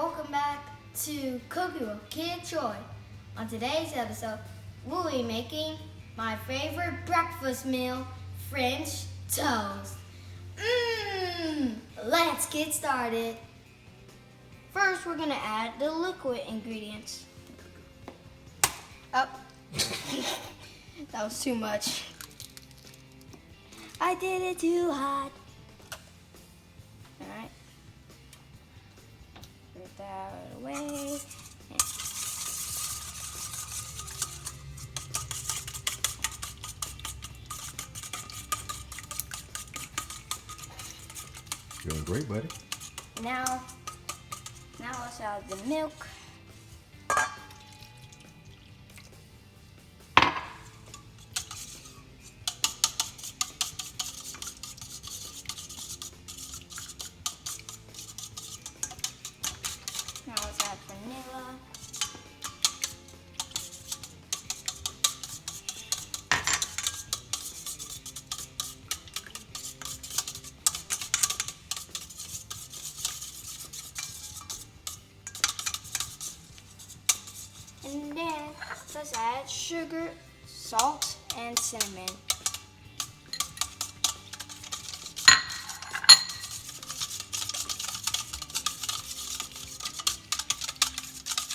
welcome back to Cooking with Kid Troy. On today's episode, we'll be making my favorite breakfast meal, French toast. Let's get started. First, we're gonna add the liquid ingredients. Oh, that was too much. I did it too hot. All right. Get that out of the way. Doing great, buddy. Now let's add the milk. Now let's add vanilla. And then let's add sugar, salt, and cinnamon.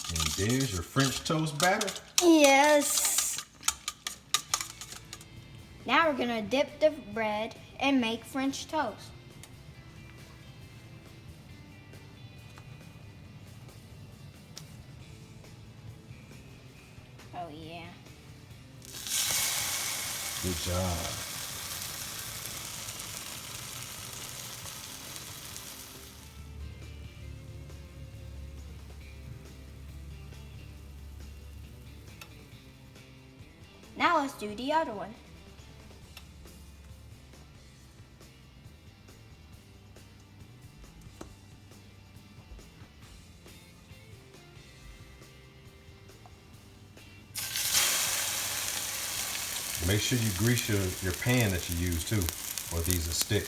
And there's your French toast batter. Yes. Now we're gonna dip the bread and make French toast. Oh yeah. Good job. Now let's do the other one. Make sure you grease your pan that you use too, or these will stick.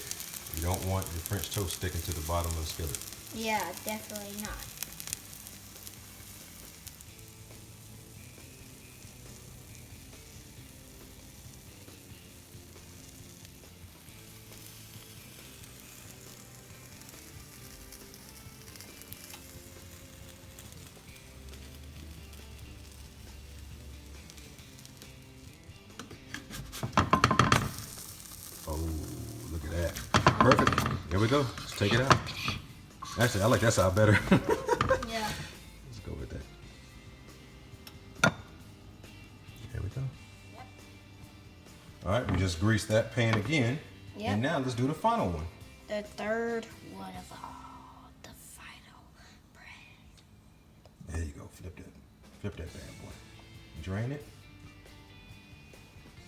You don't want your French toast sticking to the bottom of the skillet. Yeah, definitely not. Oh, look at that. Perfect. Here we go. Let's take it out. Actually, I like that side better. Yeah. Let's go with that. Here we go. Yep. All right, we just greased that pan again. Yep. And now let's do the final one. The third one of all, the final bread. There you go. Flip that bad boy. Drain it.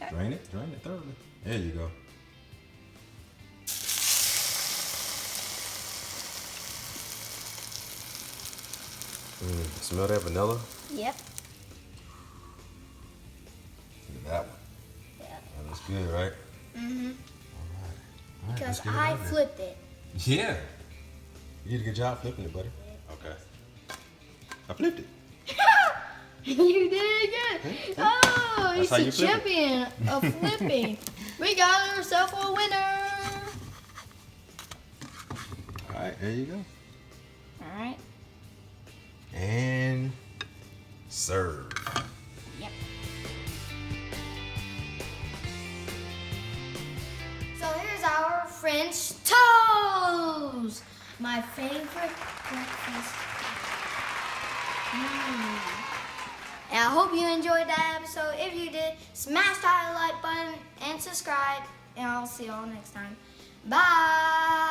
Drain it thoroughly. There you go. Smell that vanilla? Yep. Look at that one. Yep. That looks good, right? Mm-hmm. All right, Because let's get it I out there. flipped it. Yeah. You did a good job flipping it, buddy. Okay. I flipped it. You did good. Oh, he's how a you flip it. champion of flipping. We got ourselves a winner. All right, there you go. All right. And serve. Yep. So here's our French toast. My favorite breakfast. And I hope you enjoyed that episode. If you did, smash that like button and subscribe. And I'll see y'all next time. Bye.